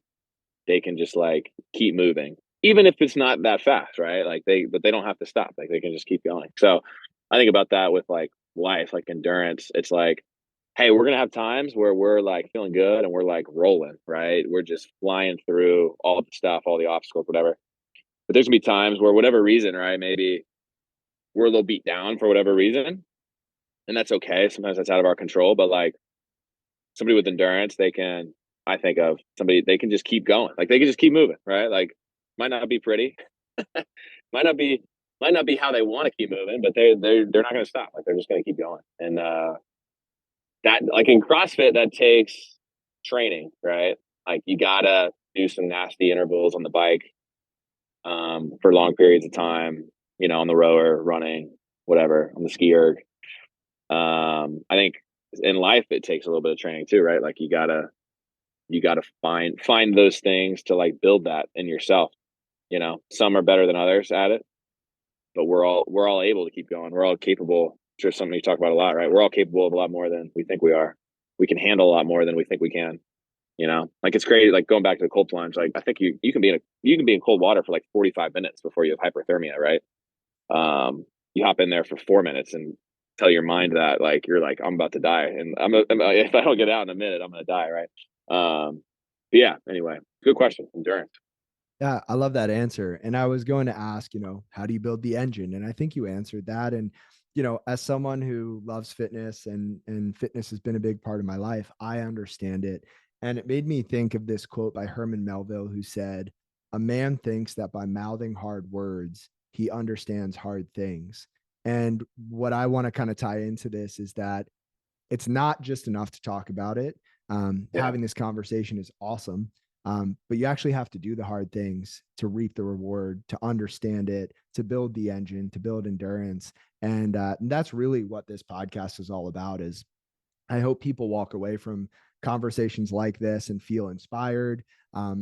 they can just like keep moving, even if it's not that fast, right? But they don't have to stop. Like they can just keep going. So I think about that with like life, like endurance. It's like, hey, we're gonna have times where we're like feeling good and we're like rolling, right? We're just flying through all the stuff, all the obstacles, whatever. But there's gonna be times where whatever reason, right? Maybe we're a little beat down for whatever reason, and that's okay. Sometimes that's out of our control, but like somebody with endurance, I think of somebody, they can just keep going. Like they can just keep moving, right? Like might not be pretty, might not be, might not be how they want to keep moving, but they're not going to stop. Like they're just going to keep going. And that like in CrossFit, that takes training, right? Like you gotta do some nasty intervals on the bike, for long periods of time, on the rower, running, whatever, on the ski erg. I think in life it takes a little bit of training too, right? Like you gotta find those things to like build that in yourself. Some are better than others at it, but we're all able to keep going. We're all capable. Sure, something you talk about a lot, right? We're all capable of a lot more than we think we are. We can handle a lot more than we think we can. Like it's crazy. Like going back to the cold plunge, like I think you can be in cold water for like 45 minutes before you have hyperthermia, right? You hop in there for 4 minutes and tell your mind that like you're like I'm about to die, and if I don't get out in a minute, I'm gonna die, right? But yeah. Anyway, good question. Endurance. Yeah, I love that answer. And I was going to ask, how do you build the engine? And I think you answered that. And, as someone who loves fitness and fitness has been a big part of my life, I understand it. And it made me think of this quote by Herman Melville, who said, "A man thinks that by mouthing hard words, he understands hard things." And what I want to kind of tie into this is that it's not just enough to talk about it. Yeah. Having this conversation is awesome. But you actually have to do the hard things to reap the reward, to understand it, to build the engine, to build endurance. And that's really what this podcast is all about. Is I hope people walk away from conversations like this and feel inspired,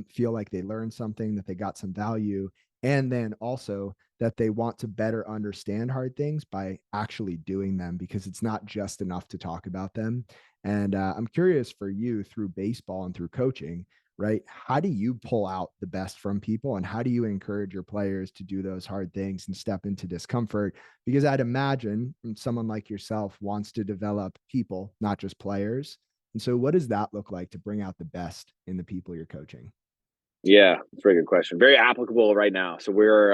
feel like they learned something, that they got some value, and then also that they want to better understand hard things by actually doing them, because it's not just enough to talk about them. And I'm curious for you, through baseball and through coaching, right? How do you pull out the best from people, and how do you encourage your players to do those hard things and step into discomfort? Because I'd imagine someone like yourself wants to develop people, not just players. And so what does that look like to bring out the best in the people you're coaching? Yeah, it's a very good question. Very applicable right now. So we're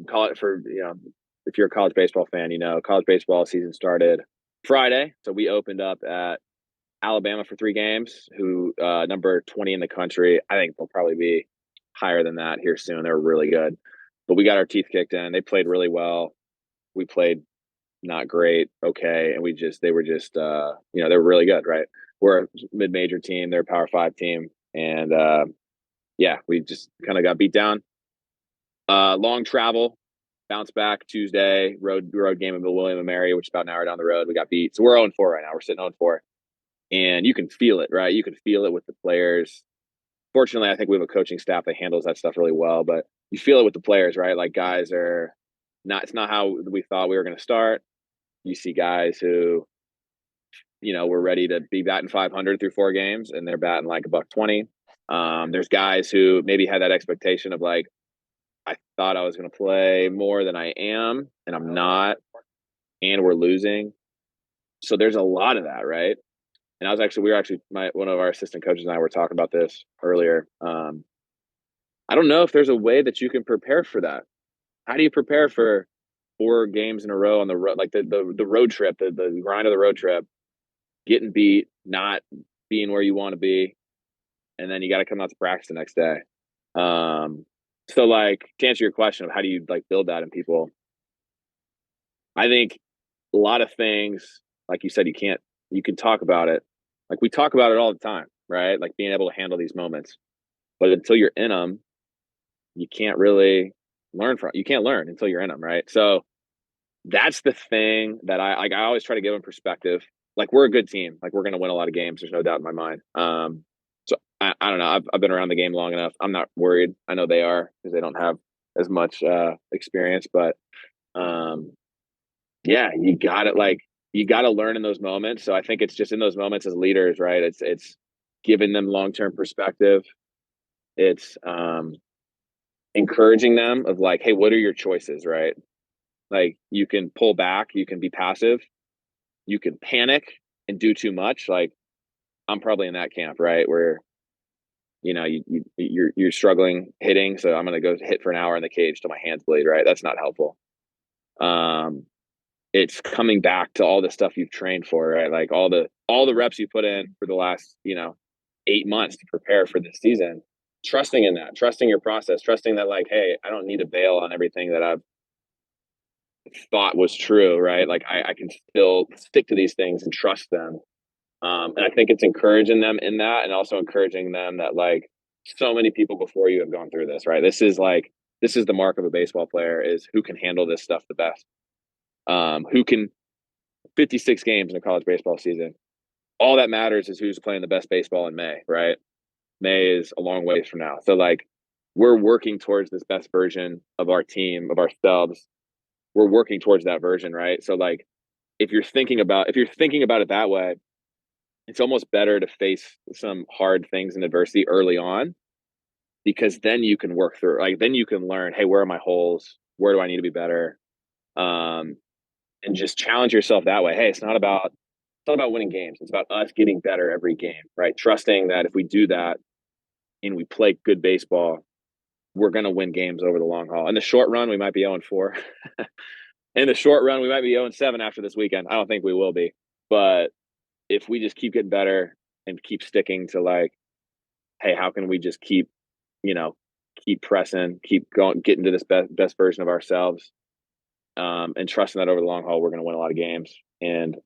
call it for if you're a college baseball fan, college baseball season started Friday. So we opened up at Alabama for 3 games, who number 20 in the country. I think they'll probably be higher than that here soon. They're really good. But we got our teeth kicked in. They played really well. We played not great, okay, and they were just they were really good, right? We're a mid-major team, they're a Power 5 team, and yeah, we just kind of got beat down. Long travel, bounce back Tuesday, road game in William and Mary, which is about an hour down the road. We got beat, so we're 0-4 right now. We're sitting 0-4, and you can feel it, right? You can feel it with the players. Fortunately, I think we have a coaching staff that handles that stuff really well, but you feel it with the players, right? Like guys are not. It's not how we thought we were going to start. You see guys who were ready to be batting 500 through 4 games, and they're batting like a $120. There's guys who maybe had that expectation of like, I thought I was going to play more than I am, and I'm not, and we're losing. So there's a lot of that, right? And we were actually, one of our assistant coaches and I were talking about this earlier. I don't know if there's a way that you can prepare for that. How do you prepare for 4 games in a row on the road, like the road trip, the grind of the road trip, getting beat, not being where you want to be, and then you got to come out to practice the next day. So like to answer your question of how do you like build that in people, I think a lot of things, like you said, you can talk about it. Like we talk about it all the time, right? Like being able to handle these moments, but until you're in them, you can't really you can't learn until you're in them, right? So that's the thing that I always try to give them perspective. Like we're a good team. Like we're going to win a lot of games. There's no doubt in my mind. So I don't know. I've been around the game long enough. I'm not worried. I know they are, because they don't have as much experience. But yeah, you got to learn in those moments. So I think it's just in those moments as leaders, right? It's giving them long term perspective. It's encouraging them of like, hey, what are your choices, right? Like you can pull back, you can be passive, you can panic and do too much. Like I'm probably in that camp, right? Where you're struggling hitting, so I'm gonna go hit for an hour in the cage till my hands bleed, right? That's not helpful. It's coming back to all the stuff you've trained for, right? Like all the reps you put in for the last 8 months to prepare for this season. Trusting in that, trusting your process, trusting that like, hey, I don't need to bail on everything that I've thought was true, right? Like I can still stick to these things and trust them. And I think it's encouraging them in that, and also encouraging them that like so many people before you have gone through this, right? This is the mark of a baseball player, is who can handle this stuff the best. Who can 56 games in a college baseball season. All that matters is who's playing the best baseball in May, right? May is a long ways from now. So like we're working towards this best version of our team, of ourselves. We're working towards that version, right? So like if you're thinking about it that way, it's almost better to face some hard things and adversity early on, because then you can work through, like then you can learn, hey, where are my holes? Where do I need to be better? Um, and just challenge yourself that way. Hey, it's not about winning games. It's about us getting better every game, right? Trusting that if we do that and we play good baseball, we're going to win games over the long haul. In the short run, we might be 0-4. In the short run, we might be 0-7 after this weekend. I don't think we will be. But if we just keep getting better and keep sticking to like, hey, how can we just keep, you know, keep pressing, keep going, getting to this best version of ourselves, and trusting that over the long haul, we're going to win a lot of games. And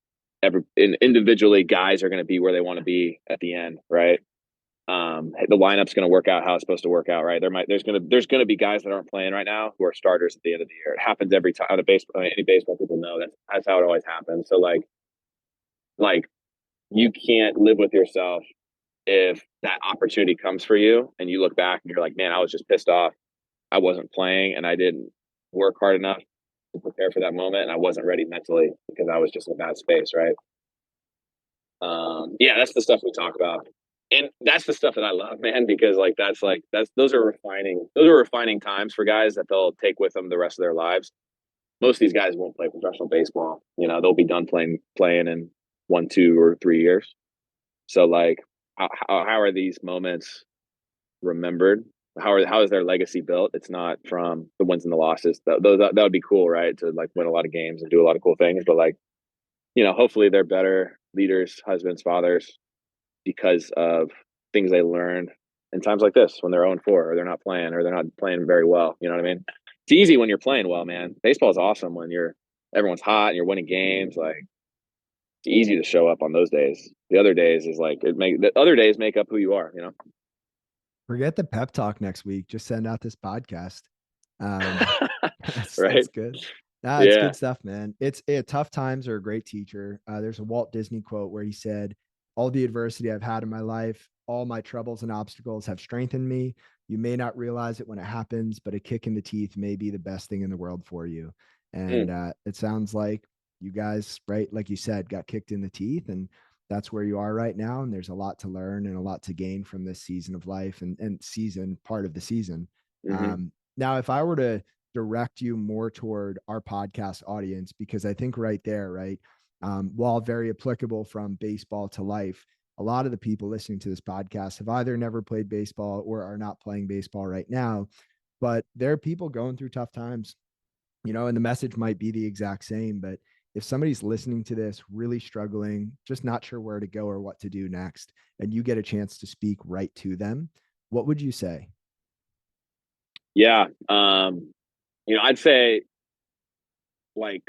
individually, guys are going to be where they want to be at the end, right? The lineup's going to work out how it's supposed to work out, right? There's going to be guys that aren't playing right now who are starters at the end of the year. It happens every time. Any baseball people know that's how it always happens. So like you can't live with yourself if that opportunity comes for you and you look back and you're like, man, I was just pissed off. I wasn't playing and I didn't work hard enough to prepare for that moment, and I wasn't ready mentally because I was just in a bad space, right? Yeah, that's the stuff we talk about. And that's the stuff that I love, man, because that's those are refining times for guys that they'll take with them the rest of their lives. Most of these guys won't play professional baseball. You know, they'll be done playing in 1, 2, or 3 years. So like how are these moments remembered? How is their legacy built? It's not from the wins and the losses. That would be cool, right? To like win a lot of games and do a lot of cool things, but like, you know, hopefully they're better leaders, husbands, fathers, because of things they learned in times like this when they're 0-4 or they're not playing or they're not playing very well. You know what I mean? It's easy when you're playing well, man. Baseball is awesome when everyone's hot and you're winning games. Like it's easy to show up on those days. The other days is like the other days make up who you are. You know. Forget the pep talk next week. Just send out this podcast. Um, Right. that's good. Nah, it's Yeah. good stuff, man. Tough times are a great teacher. There's a Walt Disney quote where he said, "All the adversity I've had in my life, all my troubles and obstacles have strengthened me. You may not realize it when it happens, but a kick in the teeth may be the best thing in the world for you." And Mm, it sounds like you guys, right, like you said, got kicked in the teeth, and that's where you are right now. And there's a lot to learn and a lot to gain from this season of life and season part of the season. mm-hmm. Now, if I were to direct you more toward our podcast audience, because I think right there, right, while very applicable from baseball to life, a lot of the people listening to this podcast have either never played baseball or are not playing baseball right now, but there are people going through tough times, and the message might be the exact same. But if somebody's listening to this really struggling, just not sure where to go or what to do next, and you get a chance to speak right to them, what would you say? Yeah. I'd say like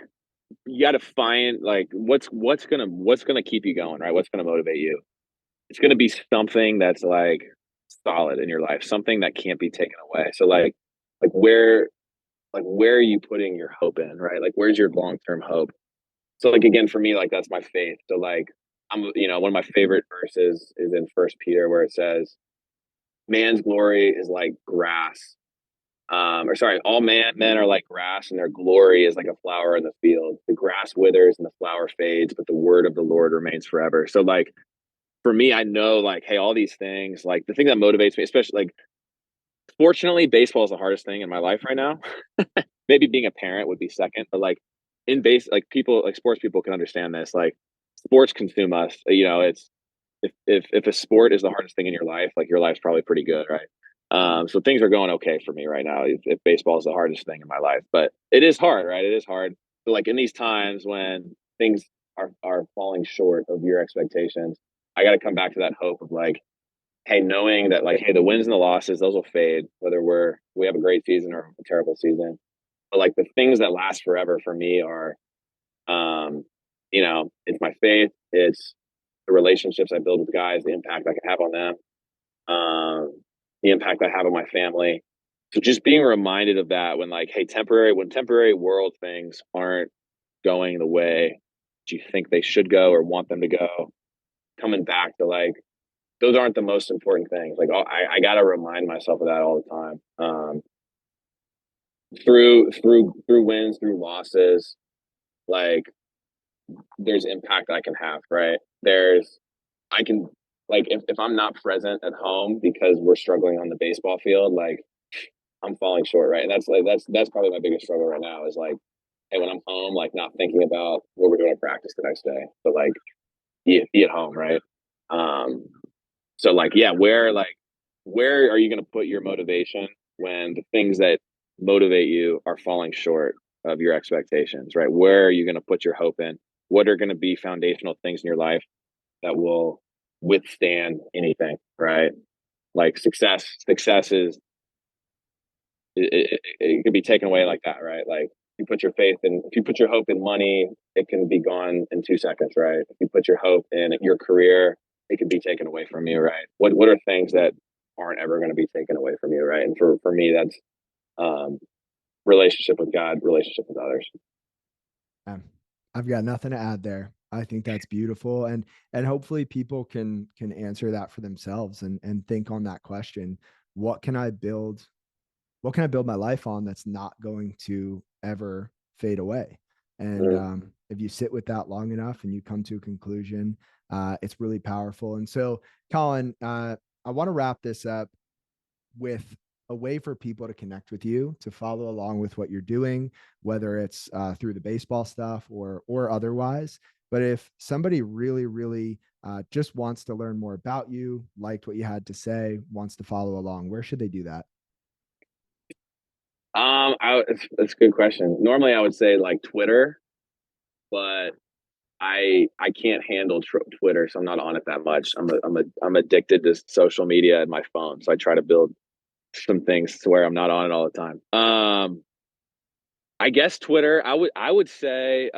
you got to find like what's gonna keep you going, right? What's gonna motivate you? It's gonna be something that's like solid in your life, something that can't be taken away. So like where where are you putting your hope in, right? Like where's your long term hope? So like again for me, like that's my faith. So like one of my favorite verses is in First Peter where it says, "Man's glory is like grass." Or sorry, all men are like grass, and their glory is like a flower in the field. The grass withers and the flower fades, but the word of the Lord remains forever. So like for me, I know like, hey, all these things, like the thing that motivates me, especially like fortunately, baseball is the hardest thing in my life right now. Maybe being a parent would be second, but like in base, like people, like sports people can understand this. Like sports consume us. It's if a sport is the hardest thing in your life, like your life's probably pretty good, right? So things are going okay for me right now. If baseball is the hardest thing in my life, but it is hard, right? It is hard. So like in these times when things are falling short of your expectations, I got to come back to that hope of like, hey, knowing that like, hey, the wins and the losses, those will fade, whether we have a great season or a terrible season. But like the things that last forever for me are, it's my faith, it's the relationships I build with guys, the impact I can have on them. Um, the impact I have on my family. So just being reminded of that when like, hey, when temporary world things aren't going the way that you think they should go or want them to go, coming back to like, those aren't the most important things. Like, I got to remind myself of that all the time. Through wins, through losses, like there's impact I can have, right? I can, like, if I'm not present at home because we're struggling on the baseball field, like I'm falling short, right? And that's probably my biggest struggle right now is like, hey, when I'm home, like not thinking about what we're doing at practice the next day, but like be at home, right? Um, so like, yeah, where are you going to put your motivation when the things that motivate you are falling short of your expectations, right? Where are you going to put your hope in? What are going to be foundational things in your life that will withstand anything, right? Like success is it can be taken away like that, right? Like if you put your hope in money, it can be gone in 2 seconds, right? If you put your hope in your career, it can be taken away from you, right? What are things that aren't ever going to be taken away from you, right? And for me, that's um, relationship with God, relationship with others. Um, I've got nothing to add there. I think that's beautiful, and hopefully people can answer that for themselves and think on that question. What can I build? What can I build my life on that's not going to ever fade away? And Mm. if you sit with that long enough and you come to a conclusion, it's really powerful. And so, Collin, I want to wrap this up with a way for people to connect with you, to follow along with what you're doing, whether it's through the baseball stuff or otherwise. But if somebody really just wants to learn more about you, liked what you had to say, wants to follow along, where should they do that? It's a good question. Normally, I would say like Twitter, but I can't handle Twitter, so I'm not on it that much. I'm addicted to social media and my phone, so I try to build some things to where I'm not on it all the time. I guess Twitter. I would say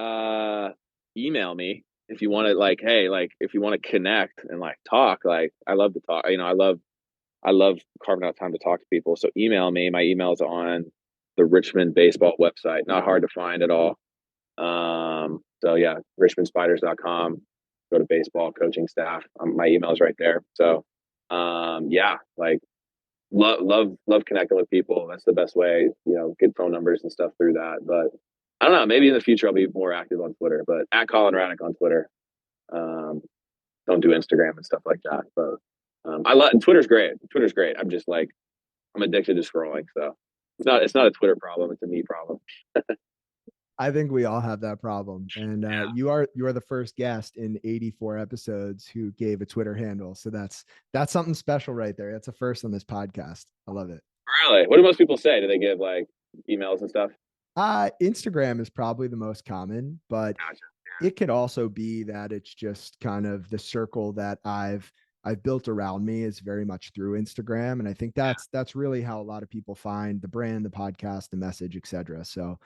email me if you want to like, hey, like if you want to connect and like talk. Like I love to talk. I love carving out time to talk to people. So email me. My email's on the Richmond baseball website. Not hard to find at all. So yeah, richmondspiders.com. Go to baseball coaching staff. My email's right there. So yeah, like love connecting with people. That's the best way, get phone numbers and stuff through that. But I don't know, maybe in the future I'll be more active on Twitter, but at Collin Radack on Twitter. Um, don't do Instagram and stuff like that. But I love Twitter's great. Twitter's great. I'm just like I'm addicted to scrolling. So it's not a Twitter problem, it's a me problem. I think we all have that problem. And you are the first guest in 84 episodes who gave a Twitter handle. So that's something special right there. That's a first on this podcast. I love it. Really? What do most people say? Do they give like emails and stuff? Instagram is probably the most common, but Gotcha. it could also be that it's just kind of the circle that I've built around me is very much through Instagram. And I think that's really how a lot of people find the brand, the podcast, the message, etc. So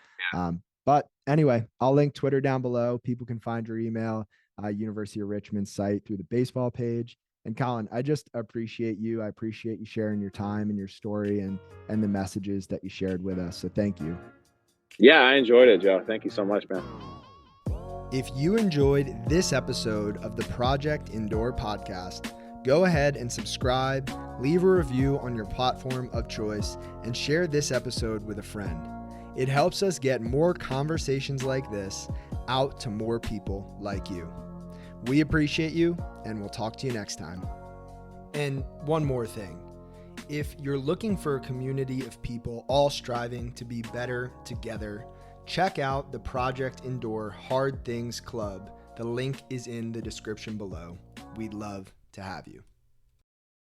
but anyway, I'll link Twitter down below. People can find your email, University of Richmond site through the baseball page. And Collin, I just appreciate you. I appreciate you sharing your time and your story and the messages that you shared with us. So thank you. Yeah, I enjoyed it, Joe. Thank you so much, man. If you enjoyed this episode of the Project Indoor podcast, go ahead and subscribe, leave a review on your platform of choice, and share this episode with a friend. It helps us get more conversations like this out to more people like you. We appreciate you, and we'll talk to you next time. And one more thing. If you're looking for a community of people all striving to be better together, check out the Project Indoor Hard Things Club. The link is in the description below. We'd love to have you.